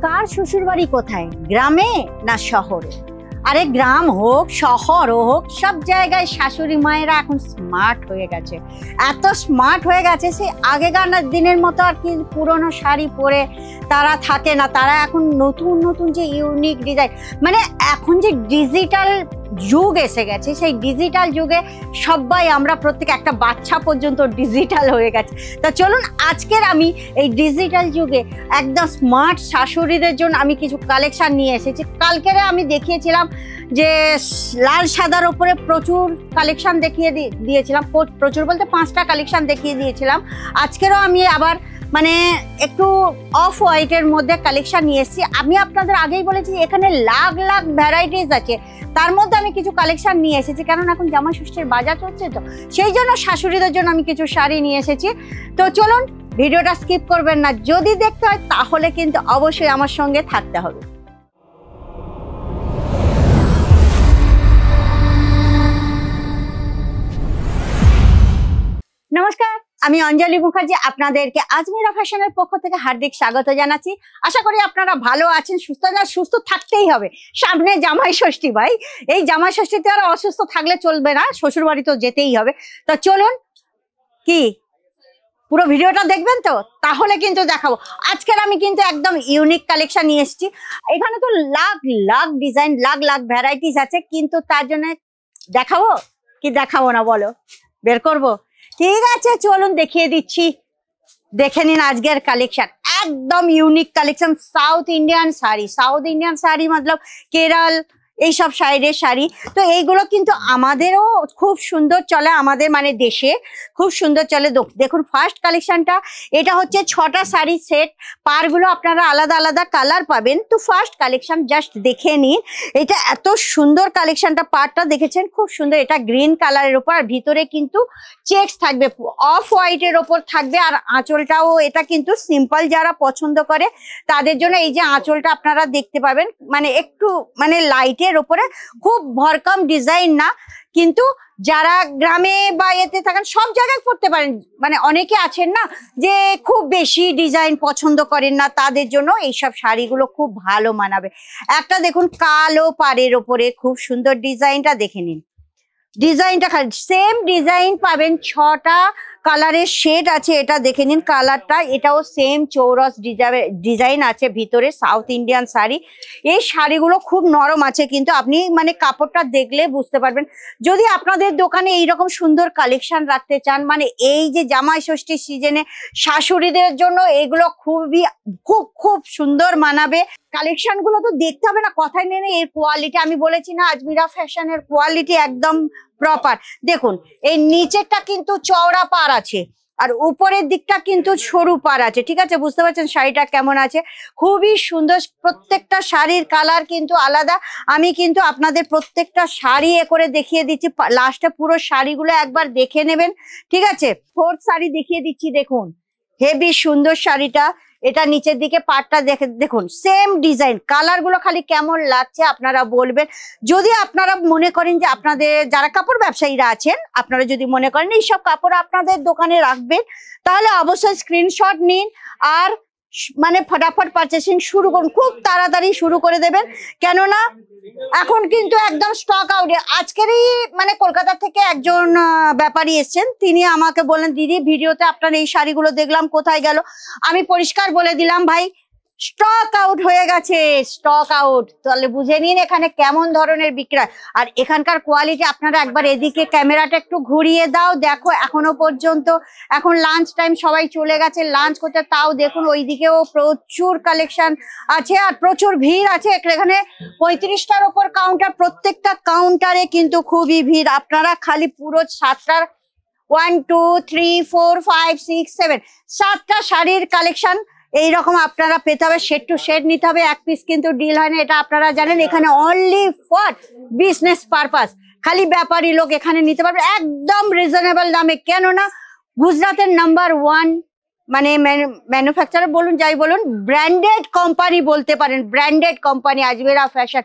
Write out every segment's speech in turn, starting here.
কার শ্বশুর বাড়ি কোথায়, গ্রামে না শহরে? আরে গ্রাম হোক শহর হোক, সব জায়গায় শাশুড়ি মায়েরা এখন স্মার্ট হয়ে গেছে। এত স্মার্ট হয়ে গেছে, সেই আগেকার দিনের মতো আর কি পুরনো শাড়ি পরে তারা থাকে না। তারা এখন নতুন নতুন যে ইউনিক ডিজাইন, মানে এখন যে ডিজিটাল যুগ এসে গেছে, সেই ডিজিটাল যুগে সবাই আমরা প্রত্যেক একটা বাচ্চা পর্যন্ত ডিজিটাল হয়ে গেছে। তা চলুন আজকের আমি এই ডিজিটাল যুগে একদম স্মার্ট শাশুড়িদের জন্য আমি কিছু কালেকশন নিয়ে এসেছি। কালকেরে আমি দেখিয়েছিলাম যে লাল সাদার উপরে প্রচুর কালেকশন দেখিয়ে দিয়েছিলাম, প্রচুর বলতে 5টা কালেকশন দেখিয়ে দিয়েছিলাম। আজকেরও আমি আবার মানে একটু অফ হোয়াইটের মধ্যে কালেকশন নিয়ে এসেছি। আমি আপনাদের আগেই বলেছি এখানে লাখ লাখ ভ্যারাইটিস আছে, তার মধ্যে আমি কিছু কালেকশন নিয়ে এসেছি, কারণ এখন জামা ষষ্ঠীর বাজার চলছে, তো সেই জন্য শাশুড়িদের জন্য আমি কিছু শাড়ি নিয়ে এসেছি। তো চলুন ভিডিওটা স্কিপ করবেন না, যদি দেখতে হয় তাহলে কিন্তু অবশ্যই আমার সঙ্গে থাকতে হবে। নমস্কার, আমি অঞ্জলি মুখার্জি, আপনাদেরকে আজমিরা ফ্যাশনের পক্ষ থেকে হার্দিক স্বাগত জানাচ্ছি। আশা করি আপনারা ভালো আছেন, সুস্থ থাকতেই হবে। সামনে জামাই ষষ্ঠী ভাই, এই জামাই ষষ্ঠীতে আর অসুস্থ থাকলে চলবে না, শ্বশুর বাড়ি তো যেতেই হবে। তো চলুন, কি পুরো ভিডিওটা দেখবেন তো, তাহলে কিন্তু দেখাবো। আজকের আমি কিন্তু একদম ইউনিক কালেকশন নিয়ে এসেছি। এখানে তো লাখ লাখ ডিজাইন, লাখ লাখ ভ্যারাইটিস আছে, কিন্তু তার জন্য দেখাবো কি দেখাবো না বলো, বের করবো? ঠিক আছে চলুন দেখিয়ে দিচ্ছি, দেখে নিন আজকের কালেকশন। একদম unique collection, South Indian sari মতলব কেরল এইসব সাইডের শাড়ি। তো এইগুলো কিন্তু আমাদেরও খুব সুন্দর চলে, আমাদের মানে দেশে খুব সুন্দর চলে। দেখুন ফার্স্ট কালেকশনটা, এটা হচ্ছে 6টা শাড়ি সেট, পারগুলো আপনারা আলাদা আলাদা কালার পাবেন। তো ফার্স্ট কালেকশন জাস্ট দেখে নিন, এটা এত সুন্দর কালেকশনটা, পারটা দেখেছেন খুব সুন্দর, এটা গ্রিন কালারের উপর, আর ভিতরে কিন্তু চেকস থাকবে, অফ হোয়াইটের ওপর থাকবে। আর আঁচলটাও এটা কিন্তু সিম্পল, যারা পছন্দ করে তাদের জন্য এই যে আঁচলটা আপনারা দেখতে পাবেন, মানে একটু মানে লাইটের ওপরে, খুব ভরকম ডিজাইন না, কিন্তু যারা গ্রামে বা এতে থাকেন সব জায়গায় পড়তে পারেন। মানে অনেকে আছেন না যে খুব বেশি ডিজাইন পছন্দ করেন না, তাদের জন্য এইসব শাড়িগুলো খুব ভালো মানাবে। একটা দেখুন কালো পাড়ের ওপরে খুব সুন্দর ডিজাইনটা দেখে নিন, ডিজাইনটা সেম ডিজাইন পাবেন, 6টা কালারের শেড আছে, এটা দেখে নিন কালারটা, এটাও সেম চৌরস ডিজাইন আছে ভিতরে, সাউথ ইন্ডিয়ান শাড়ি। এই শাড়িগুলো খুব নরম আছে, কিন্তু আপনি মানে কাপড়টা দেখলে বুঝতে পারবেন। যদি আপনাদের দোকানে এইরকম সুন্দর কালেকশন রাখতে চান, মানে এই যে জামাই ষষ্ঠীর সিজনে শাশুড়িদের জন্য এগুলো খুবই খুব সুন্দর মানাবে। কালেকশন গুলো তো দেখতে হবে না, কথাই নেই এর কোয়ালিটি, আমি বলেছি না আজমিরা ফ্যাশনের কোয়ালিটি একদম প্রপার। দেখুন এই নিচেরটা কিন্তু চওড়া পার আছে, আর উপরের দিকটা কিন্তু সরু পার আছে, ঠিক আছে? বুঝতে পারছেন শাড়িটা কেমন আছে, খুবই সুন্দর। প্রত্যেকটা শাড়ির কালার কিন্তু আলাদা, আমি কিন্তু আপনাদের প্রত্যেকটা শাড়ি এ করে দেখিয়ে দিচ্ছি, লাস্টে পুরো শাড়িগুলো একবার দেখে নেবেন, ঠিক আছে? 4th শাড়ি দেখিয়ে দিচ্ছি, দেখুন হেভি সুন্দর শাড়িটা, এটা নিচের দিকে পাটটা দেখুন সেম ডিজাইন, কালার গুলো খালি কেমন লাগছে আপনারা বলবেন। যদি আপনারা মনে করেন যে আপনাদের যারা কাপড় ব্যবসায়ীরা আছেন, আপনারা যদি মনে করেন এইসব কাপড় আপনাদের দোকানে রাখবেন, তাহলে অবশ্যই স্ক্রিনশট নিন আর মানে ফটাফট পারচেসিং শুরু করুন, খুব তাড়াতাড়ি শুরু করে দেবেন, কেননা এখন কিন্তু একদম স্টক আউট। আজকেরই মানে কলকাতা থেকে একজন ব্যাপারী এসছেন, তিনি আমাকে বললেন দিদি ভিডিওতে আপনার এই শাড়িগুলো দেখলাম কোথায় গেল। আমি পরিষ্কার বলে দিলাম ভাই স্টক আউট হয়ে গেছে, স্টক আউট। তাহলে বুঝে নিন এখানে কেমন ধরনের বিক্রয়, আর এখানকার কোয়ালিটি। আপনারা একবার এদিকে ক্যামেরাটা একটু ঘুরিয়ে দাও, দেখো এখনো পর্যন্ত, এখন লাঞ্চ টাইম, সবাই চলে গেছে লাঞ্চ করতে, তাও দেখুন ওইদিকেও প্রচুর কালেকশন আছে আর প্রচুর ভিড় আছে। এখানে 35টার ওপর কাউন্টার, প্রত্যেকটা কাউন্টারে কিন্তু খুবই ভিড়। আপনারা খালি পুরো 7টার 1 2 3 4 5 6 7 7টা শাড়ির কালেকশন এইরকম আপনারা পেতে হবে, শেড টু শেড নিতে হবে, এক পিস কিন্তু ডিল হয় না, এটা আপনারা জানেন। এখানে অনলি ফর বিজনেস পারপাস, খালি ব্যাপারী লোক এখানে নিতে পারবে একদম রিজনেবল দামে, কেননা গুজরাটের নাম্বার 1 মানে ম্যানুফ্যাকচারার বলুন যাই বলুন, ব্র্যান্ডেড কোম্পানি বলতে পারেন, ব্র্যান্ডেড কোম্পানি আজমিরা ফ্যাশন।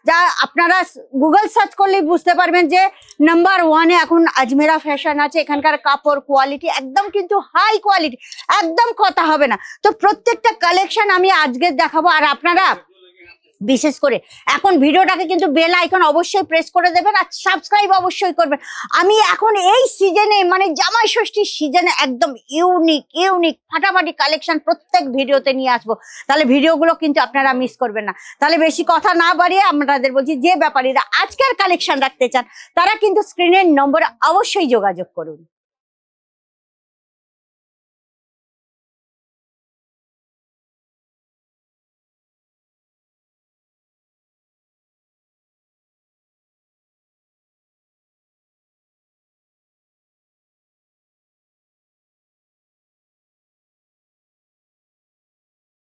যা আপনারা গুগল সার্চ করলেই বুঝতে পারবেন যে নাম্বার 1-এ এখন আজমেরা ফ্যাশন আছে। এখানকার কাপড় কোয়ালিটি একদম কিন্তু হাই কোয়ালিটি, একদম কথা হবে না। তো প্রত্যেকটা কালেকশন আমি আজকে দেখাবো। আর আপনারা বিশেষ করে এখন ভিডিওটাকে কিন্তু বেল আইকন অবশ্যই প্রেস করে দেবেন আর সাবস্ক্রাইব অবশ্যই করবেন। আমি এখন এই সিজনে মানে জামাই ষষ্ঠীর সিজনে একদম ইউনিক ফাটাফাটি কালেকশন প্রত্যেক ভিডিওতে নিয়ে আসবো, তাহলে ভিডিওগুলো কিন্তু আপনারা মিস করবেন না। তাহলে বেশি কথা না বাড়িয়ে আপনাদের বলছি, যে ব্যাপারীরা আজকের কালেকশন রাখতে চান তারা কিন্তু স্ক্রিনের নম্বরে অবশ্যই যোগাযোগ করুন।